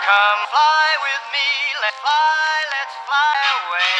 Come fly with me, let's fly away.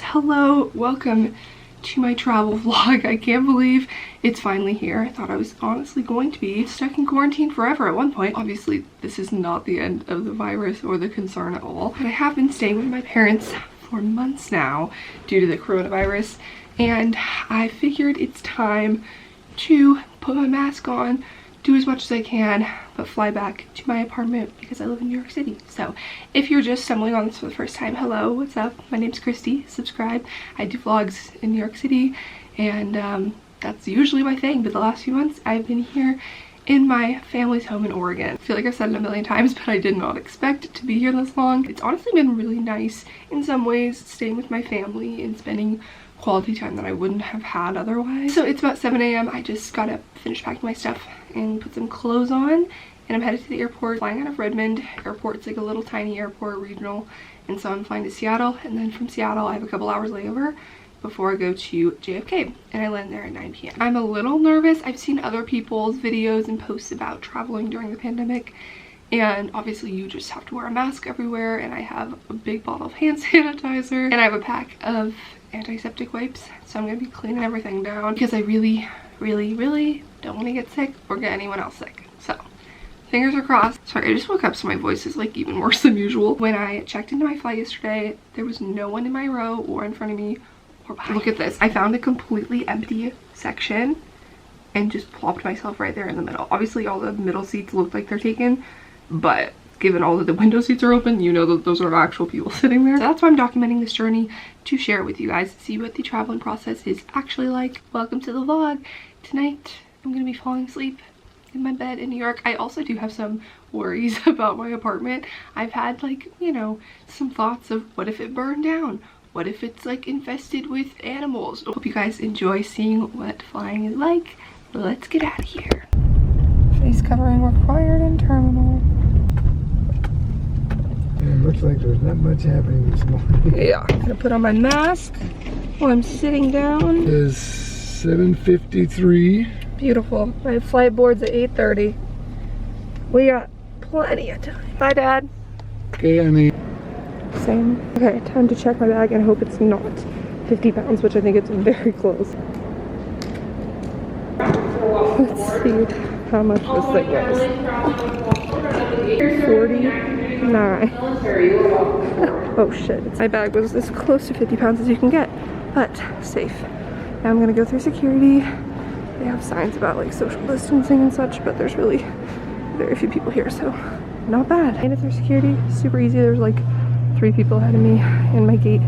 Hello, welcome to my travel vlog. I can't believe it's finally here. I thought I was honestly going to be stuck in quarantine forever at one point. Obviously, this is not the end of the virus or the concern at all. But I have been staying with my parents for months now due to the coronavirus, and I figured it's time to put my mask on, do as much as I can, but fly back to my apartment because I live in New York City. So if you're just stumbling on this for the first time, hello, what's up? My name's Kristee. Subscribe. I do vlogs in New York City, and that's usually my thing, but the last few months I've been here in my family's home in Oregon. I feel like I've said it a million times, but I did not expect it to be here this long. It's honestly been really nice in some ways, staying with my family and spending quality time that I wouldn't have had otherwise. So it's about 7 a.m. I just got up, finished packing my stuff, and put some clothes on, and I'm headed to the airport, flying out of Redmond Airport. It's like a little tiny airport, regional, and so I'm flying to Seattle, and then from Seattle I have a couple hours layover before I go to JFK, and I land there at 9 p.m. I'm a little nervous. I've seen other people's videos and posts about traveling during the pandemic, and obviously you just have to wear a mask everywhere, and I have a big bottle of hand sanitizer, and I have a pack of antiseptic wipes, so I'm gonna be cleaning everything down because I really don't want to get sick or get anyone else sick. So fingers are crossed. Sorry, I just woke up so my voice is like even worse than usual. When I checked into my flight yesterday, there was no one in my row or in front of me or behind. Look at this. I found a completely empty section and just plopped myself right there in the middle. Obviously all the middle seats look like they're taken, but given all that the window seats are open, you know that those are actual people sitting there. So that's why I'm documenting this journey, to share it with you guys, see what the traveling process is actually like. Welcome to the vlog. Tonight I'm gonna be falling asleep in my bed in New York. I also do have some worries about my apartment. I've had, like, you know, some thoughts of what if it burned down? What if it's like infested with animals? Hope you guys enjoy seeing what flying is like. Let's get out of here. Face covering required in terminal. It looks like there's not much happening this morning. Yeah, I'm gonna put on my mask while I'm sitting down. It is 7:53. Beautiful. My flight board's at 8:30. We got plenty of time. Bye, Dad. Okay, honey. Same. Okay, time to check my bag and hope it's not 50 pounds, which I think it's very close. Let's see how much this thing weighs. 49. Oh shit. My bag was as close to 50 pounds as you can get, but safe. Now I'm gonna go through security. They have signs about like social distancing and such, but there's really very few people here, so not bad. Made it through security, super easy. There's like 3 people ahead of me, and my gate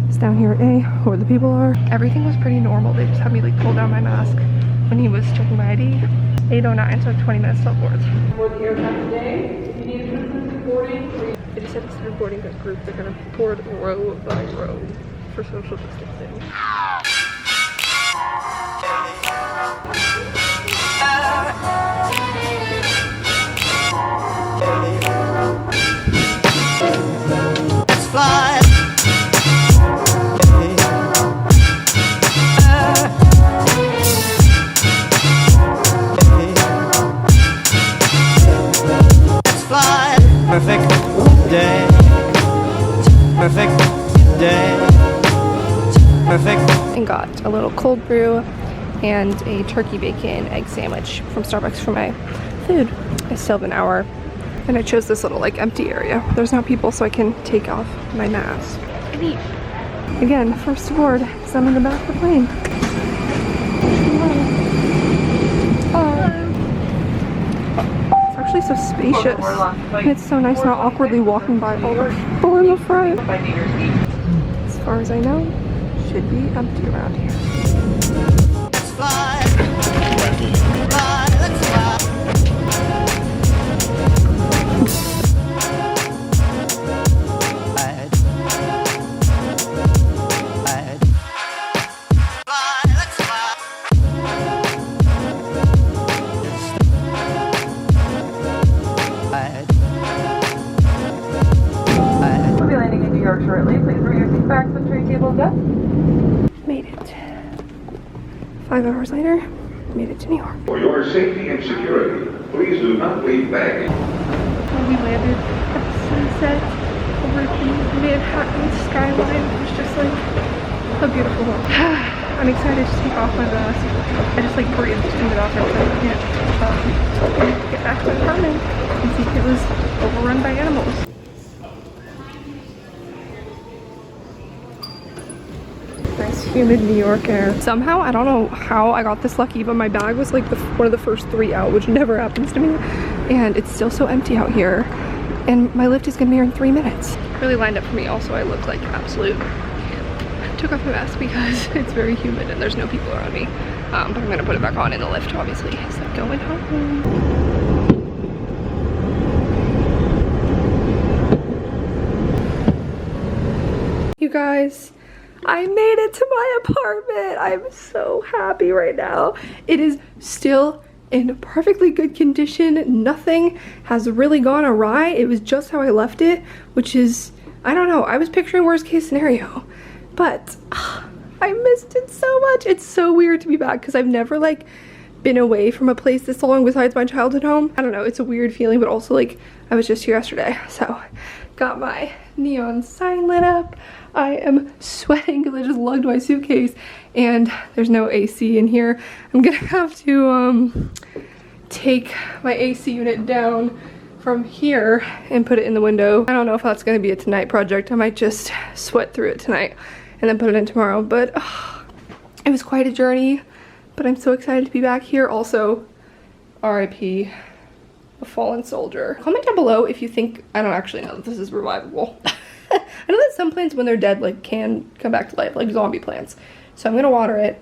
is down here at A, where the people are. Everything was pretty normal. They just had me like pull down my mask when he was checking my ID. 8:09, so 20 minutes till board. For the aircraft today, if you need assistance in boarding, they just said instead of boarding as groups, they're gonna board row by row for social distancing. Let's fly. Perfect day. Perfect day. Perfect. And got a little cold brew and a turkey bacon egg sandwich from Starbucks for my food. I still have an hour, and I chose this little like empty area. There's no people, so I can take off my mask and eat. Again, first aboard, because I'm in the back of the plane. It's actually so spacious, and it's so nice not awkwardly walking by all the people in the front. As far as I know, should be empty around here. Let's fly. Fly. Let's fly. Shortly, please bring your seat back to the tray tables up. Made it. 5 hours later, made it to New York. For your safety and security, please do not leave baggage. We landed at the sunset over the Manhattan skyline. It was just like a beautiful one. I'm excited to take off my mask. I just like breathed in the bathroom so I can't get back to my apartment and see if it was overrun by animals. Nice humid New York air. Somehow, I don't know how I got this lucky, but my bag was like one of the first 3 out, which never happens to me. And it's still so empty out here. And my lift is gonna be here in 3 minutes. Really lined up for me. Also, I look like absolute. I took off my mask because it's very humid and there's no people around me. But I'm gonna put it back on in the lift, obviously. So I'm going home. You guys, I made it to my apartment. I'm so happy right now. It is still in perfectly good condition. Nothing has really gone awry. It was just how I left it, which is, I don't know, I was picturing worst case scenario, but I missed it so much. It's so weird to be back because I've never like been away from a place this long besides my childhood home. I don't know, it's a weird feeling, but also like I was just here yesterday. So got my neon sign lit up. I am sweating because I just lugged my suitcase and there's no AC in here. I'm gonna have to take my AC unit down from here and put it in the window. I don't know if that's gonna be a tonight project. I might just sweat through it tonight and then put it in tomorrow. But it was quite a journey, but I'm so excited to be back here. Also, RIP, a fallen soldier. Comment down below if you think, I don't actually know that this is revivable. I know that some plants when they're dead like can come back to life, like zombie plants. So I'm gonna water it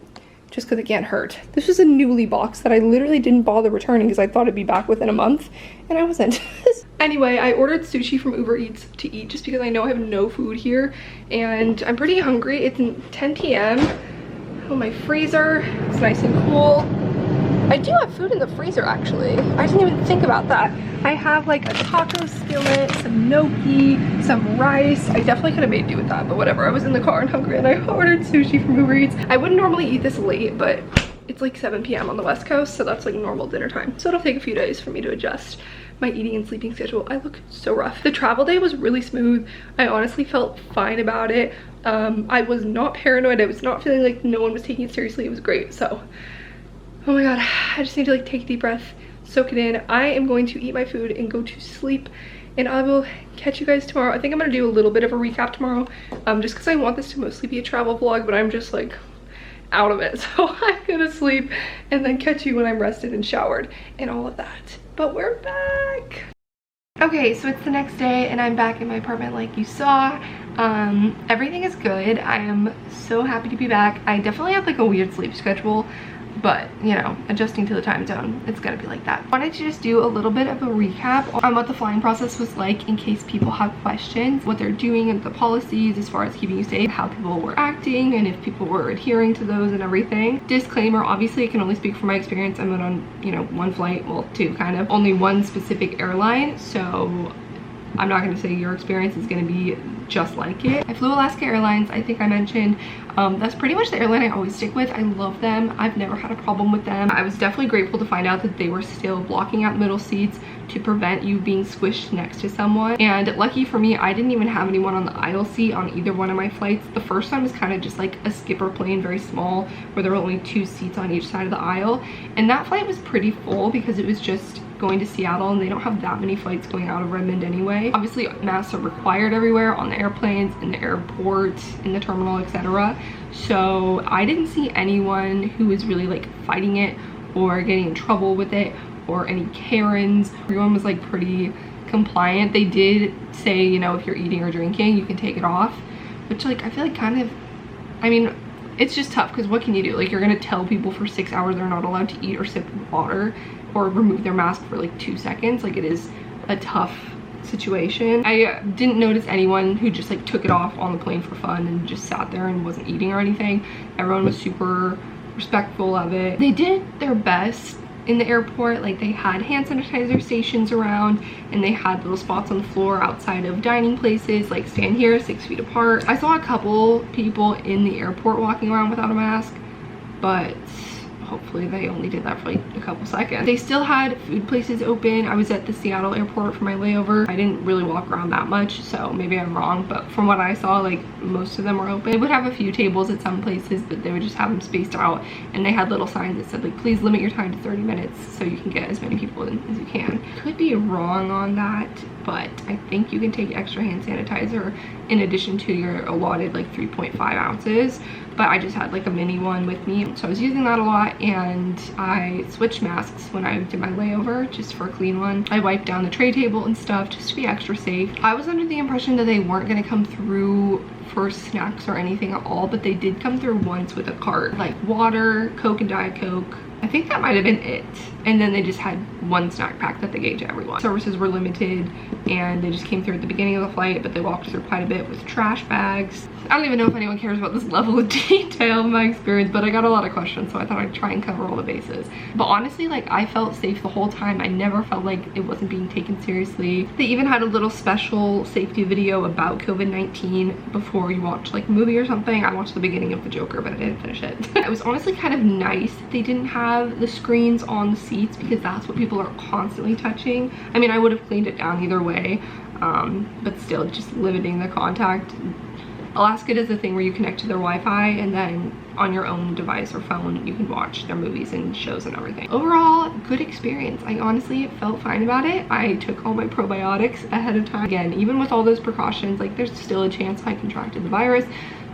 just because it can't hurt. This was a newly box that I literally didn't bother returning because I thought it'd be back within a month and I wasn't. Anyway, I ordered sushi from Uber Eats to eat just because I know I have no food here and I'm pretty hungry. It's 10 p.m. Oh, my freezer is nice and cool. I do have food in the freezer actually. I didn't even think about that. I have like a taco skillet, some gnocchi, some rice. I definitely could have made do with that, but whatever. I was in the car and hungry and I ordered sushi from Uber Eats. I wouldn't normally eat this late, but it's like 7 p.m. on the West Coast, so that's like normal dinner time. So it'll take a few days for me to adjust my eating and sleeping schedule. I look so rough. The travel day was really smooth. I honestly felt fine about it. I was not paranoid. I was not feeling like no one was taking it seriously. It was great. So oh my god, I just need to like take a deep breath, soak it in. I am going to eat my food and go to sleep and I will catch you guys tomorrow. I think I'm gonna do a little bit of a recap tomorrow just because I want this to mostly be a travel vlog, but I'm just like out of it. So I'm gonna sleep and then catch you when I'm rested and showered and all of that. But we're back. Okay, so it's the next day and I'm back in my apartment like you saw. Everything is good. I am so happy to be back. I definitely have like a weird sleep schedule, but you know, adjusting to the time zone, it's gonna be like that. I wanted to just do a little bit of a recap on what the flying process was like in case people have questions, what they're doing and the policies as far as keeping you safe, how people were acting and if people were adhering to those and everything. Disclaimer, obviously I can only speak from my experience. I went on, you know, one flight, well, two kind of, only one specific airline, so I'm not going to say your experience is going to be just like it. I flew Alaska Airlines, I think I mentioned. That's pretty much the airline I always stick with. I love them. I've never had a problem with them. I was definitely grateful to find out that they were still blocking out middle seats to prevent you being squished next to someone. And lucky for me, I didn't even have anyone on the aisle seat on either one of my flights. The first time was kind of just like a skipper plane, very small, where there were only 2 seats on each side of the aisle. And that flight was pretty full because it was just going to Seattle and they don't have that many flights going out of Redmond anyway. Obviously masks are required everywhere, on the airplanes, in the airport, in the terminal, etc. So I didn't see anyone who was really like fighting it or getting in trouble with it or any Karens. Everyone was like pretty compliant. They did say, you know, if you're eating or drinking you can take it off, which like I feel like kind of, I mean, it's just tough because what can you do? Like you're gonna tell people for 6 hours they're not allowed to eat or sip water or remove their mask for like 2 seconds. Like it is a tough situation. I didn't notice anyone who just like took it off on the plane for fun and just sat there and wasn't eating or anything. Everyone was super respectful of it. They did their best in the airport. Like they had hand sanitizer stations around and they had little spots on the floor outside of dining places, like stand here 6 feet apart. I saw a couple people in the airport walking around without a mask, but hopefully they only did that for like a couple seconds. They still had food places open. I was at the Seattle airport for my layover. I didn't really walk around that much, so maybe I'm wrong, but from what I saw, like most of them were open. They would have a few tables at some places, but they would just have them spaced out, and they had little signs that said like, please limit your time to 30 minutes so you can get as many people in as you can. Could be wrong on that, but I think you can take extra hand sanitizer in addition to your allotted like 3.5 ounces, but I just had like a mini one with me, so I was using that a lot. And I switched masks when I did my layover just for a clean one. I wiped down the tray table and stuff just to be extra safe. I was under the impression that they weren't going to come through for snacks or anything at all, but they did come through once with a cart, like water, Coke and Diet Coke. I think that might have been it. And then they just had one snack pack that they gave to everyone. Services were limited, and they just came through at the beginning of the flight, but they walked through quite a bit with trash bags. I don't even know if anyone cares about this level of detail in my experience, but I got a lot of questions, so I thought I'd try and cover all the bases. But honestly, like, I felt safe the whole time. I never felt like it wasn't being taken seriously. They even had a little special safety video about COVID-19 before you watch like a movie or something. I watched the beginning of The Joker, but I didn't finish it. It was honestly kind of nice that they didn't have the screens on the seats, because that's what people are constantly touching. I mean, I would have cleaned it down either way, but still just limiting the contact. Alaska does a thing where you connect to their Wi-Fi, and then on your own device or phone you can watch their movies and shows and everything. Overall, good experience. I honestly felt fine about it. I took all my probiotics ahead of time. Again, even with all those precautions, like, there's still a chance I contracted the virus,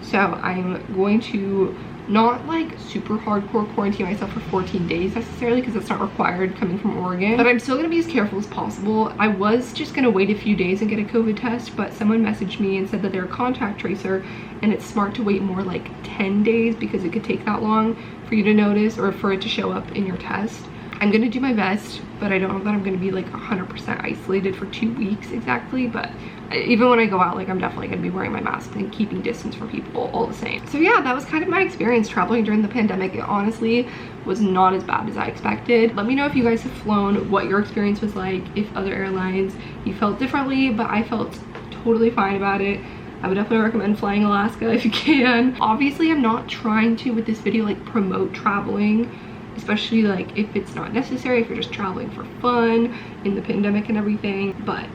so I'm going to not like super hardcore quarantine myself for 14 days necessarily, because that's not required coming from Oregon, but I'm still gonna be as careful as possible. I was just gonna wait a few days and get a COVID test, but someone messaged me and said that they're a contact tracer and it's smart to wait more like 10 days because it could take that long for you to notice or for it to show up in your test. I'm gonna do my best, but I don't know that I'm gonna be like 100% isolated for 2 weeks exactly, but even when I go out, like, I'm definitely gonna be wearing my mask and keeping distance from people all the same. So yeah, that was kind of my experience traveling during the pandemic. It honestly was not as bad as I expected. Let me know if you guys have flown, what your experience was like, if other airlines you felt differently, but I felt totally fine about it. I would definitely recommend flying Alaska if you can. Obviously, I'm not trying to, with this video, like, promote traveling, especially like if it's not necessary, if you're just traveling for fun in the pandemic and everything. But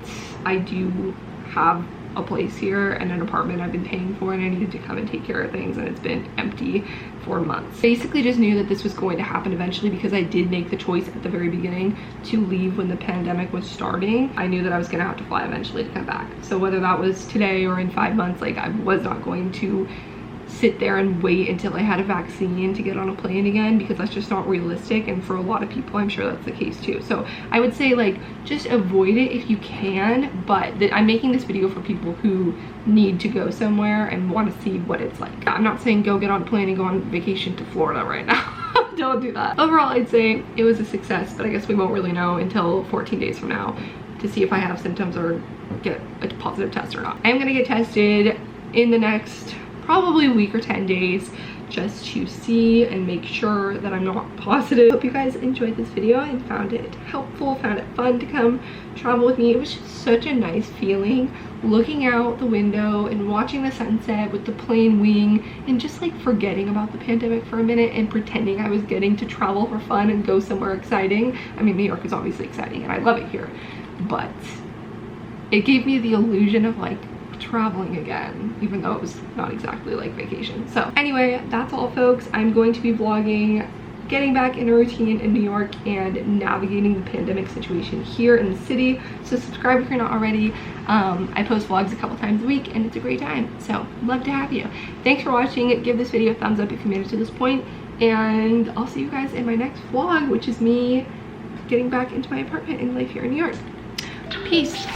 I do have a place here and an apartment I've been paying for, and I needed to come and take care of things, and it's been empty for months. Basically just knew that this was going to happen eventually, because I did make the choice at the very beginning to leave when the pandemic was starting. I knew that I was gonna have to fly eventually to come back. So whether that was today or in 5 months, like, I was not going to sit there and wait until I had a vaccine to get on a plane again, because that's just not realistic, and for a lot of people I'm sure that's the case too. So I would say, like, just avoid it if you can, but I'm making this video for people who need to go somewhere and want to see what it's like. I'm not saying go get on a plane and go on vacation to Florida right now. Don't do that. Overall, I'd say it was a success, but I guess we won't really know until 14 days from now to see if I have symptoms or get a positive test or not. I'm gonna get tested in the next probably a week or 10 days just to see and make sure that I'm not positive. Hope you guys enjoyed this video and found it helpful, found it fun to come travel with me. It was just such a nice feeling looking out the window and watching the sunset with the plane wing, and just like forgetting about the pandemic for a minute and pretending I was getting to travel for fun and go somewhere exciting. I mean, New York is obviously exciting and I love it here, but it gave me the illusion of like traveling again, even though it was not exactly like vacation. So anyway, that's all folks. I'm going to be vlogging getting back in a routine in New York and navigating the pandemic situation here in the city. So subscribe if you're not already. I post vlogs a couple times a week and it's a great time, so love to have you. Thanks for watching. Give this video a thumbs up if you made it to this point, and I'll see you guys in my next vlog, which is me getting back into my apartment and life here in New York. Peace.